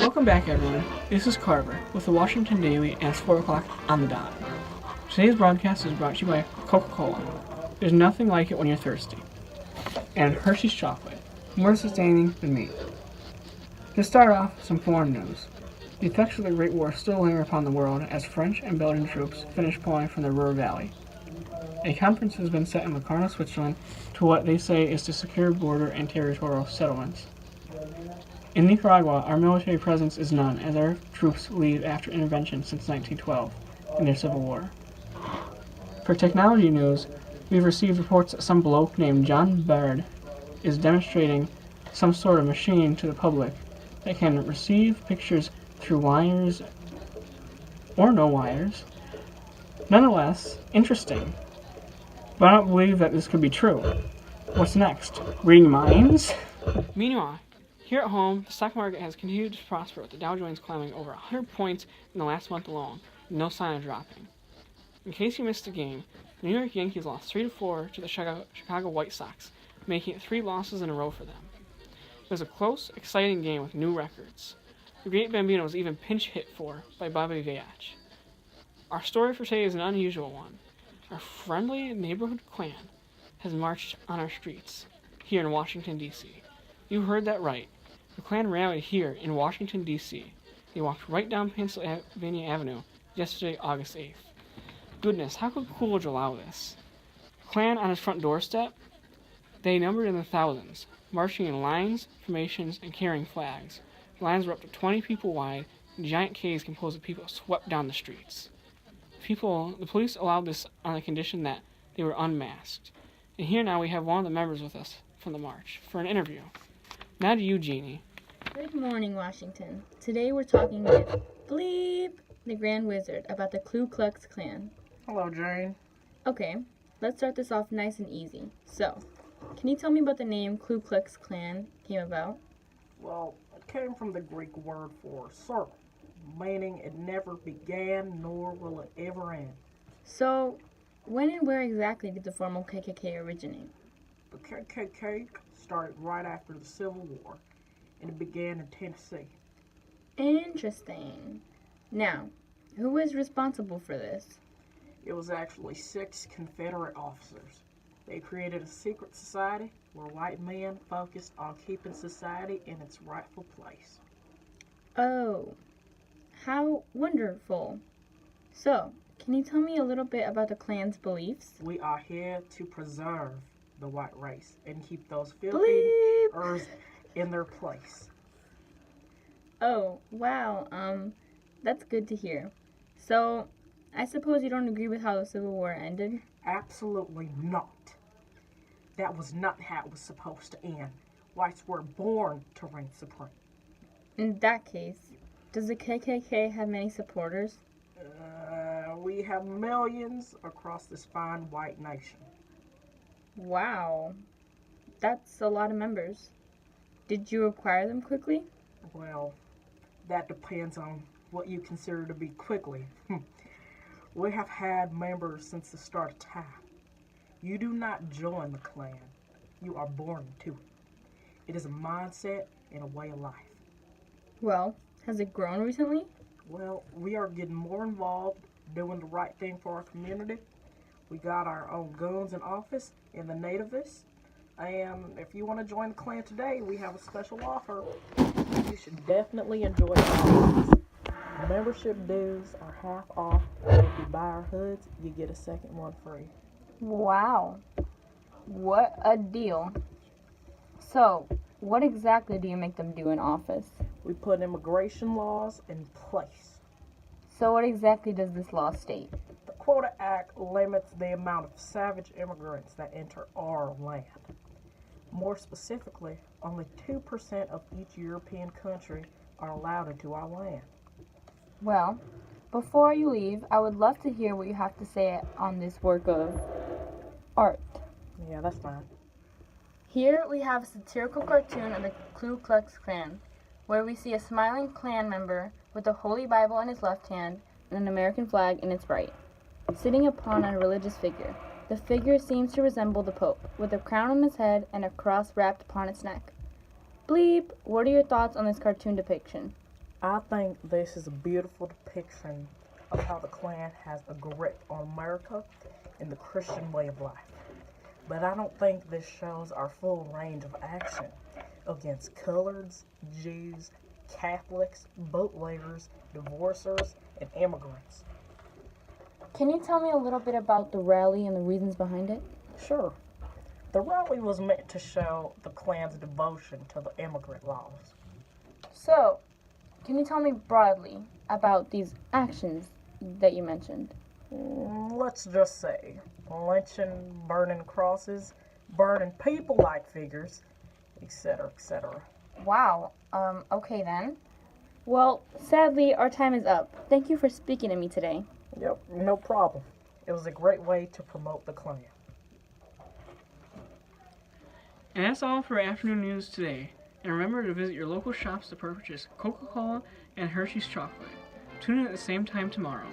Welcome back, everyone. This is Carver with the Washington Daily, and it's 4 o'clock on the dot. Today's broadcast is brought to you by Coca-Cola. There's nothing like it when you're thirsty. And Hershey's chocolate, more sustaining than meat. To start off, some foreign news. The effects of the Great War still linger upon the world as French and Belgian troops finish pulling from the Ruhr Valley. A conference has been set in Locarno, Switzerland, to what they say is to secure border and territorial settlements. In Nicaragua, our military presence is none, as our troops leave after intervention since 1912 in their civil war. For technology news, we've received reports that some bloke named John Baird is demonstrating some sort of machine to the public that can receive pictures through wires or no wires. Nonetheless, interesting. But I don't believe that this could be true. What's next? Reading minds? Meanwhile, here at home, the stock market has continued to prosper, with the Dow Jones climbing over 100 points in the last month alone, with no sign of dropping. In case you missed the game, the New York Yankees lost 3-4 to the Chicago White Sox, making it 3 losses in a row for them. It was a close, exciting game with new records. The Great Bambino was even pinch hit for by Bobby Vayach. Our story for today is an unusual one. Our friendly neighborhood Klan has marched on our streets here in Washington, D.C. You heard that right. The Klan rallied here in Washington, D.C. They walked right down Pennsylvania Avenue yesterday, August 8th. Goodness, how could Coolidge allow this? The Klan on his front doorstep? They numbered in the thousands, marching in lines, formations, and carrying flags. The lines were up to 20 people wide, and giant Ks composed of people swept down the streets. The police allowed this on the condition that they were unmasked. And here now we have one of the members with us from the march for an interview. Now to you, Jennie. Good morning, Washington. Today we're talking with Bleep, the Grand Wizard, about the Ku Klux Klan. Hello, Jane. Okay, let's start this off nice and easy. So, can you tell me about the name Ku Klux Klan came about? Well, it came from the Greek word for circle, meaning it never began nor will it ever end. So, when and where exactly did the formal KKK originate? The KKK started right after the Civil War, and it began in Tennessee. Interesting. Now, who was responsible for this? It was actually 6 Confederate officers. They created a secret society where white men focused on keeping society in its rightful place. Oh, how wonderful. So, can you tell me a little bit about the Klan's beliefs? We are here to preserve the white race and keep those filthy in their place. Oh, wow, that's good to hear. So, I suppose you don't agree with how the Civil War ended? Absolutely not. That was not how it was supposed to end. Whites were born to reign supreme. In that case, does the KKK have many supporters? We have millions across this fine white nation. Wow, that's a lot of members. Did you acquire them quickly? Well, that depends on what you consider to be quickly. We have had members since the start of time. You do not join the Klan. You are born into it. It is a mindset and a way of life. Well, has it grown recently? Well, we are getting more involved, doing the right thing for our community. We got our own goons in office in the nativists. And if you want to join the Klan today, we have a special offer. You should definitely enjoy the offers. Membership dues are half off, and if you buy our hoods, you get a second one free. Wow, what a deal. So, what exactly do you make them do in office? We put immigration laws in place. So what exactly does this law state? The Quota Act limits the amount of savage immigrants that enter our land. More specifically, only 2% of each European country are allowed into our land. Well, before you leave, I would love to hear what you have to say on this work of art. Yeah, that's fine. Here we have a satirical cartoon of the Ku Klux Klan, where we see a smiling Klan member with the Holy Bible in his left hand and an American flag in its right, sitting upon a religious figure. The figure seems to resemble the Pope, with a crown on his head and a cross wrapped upon its neck. Bleep, what are your thoughts on this cartoon depiction? I think this is a beautiful depiction of how the Klan has a grip on America and the Christian way of life. But I don't think this shows our full range of action against coloreds, Jews, Catholics, bootleggers, divorcers, and immigrants. Can you tell me a little bit about the rally and the reasons behind it? Sure, the rally was meant to show the Klan's devotion to the immigrant laws. So, can you tell me broadly about these actions that you mentioned? Let's just say lynching, burning crosses, burning people-like figures, etc., etc. Wow, okay then. Well, sadly, our time is up. Thank you for speaking to me today. Yep, no problem. It was a great way to promote the Klan. And that's all for afternoon news today. And remember to visit your local shops to purchase Coca-Cola and Hershey's chocolate. Tune in at the same time tomorrow.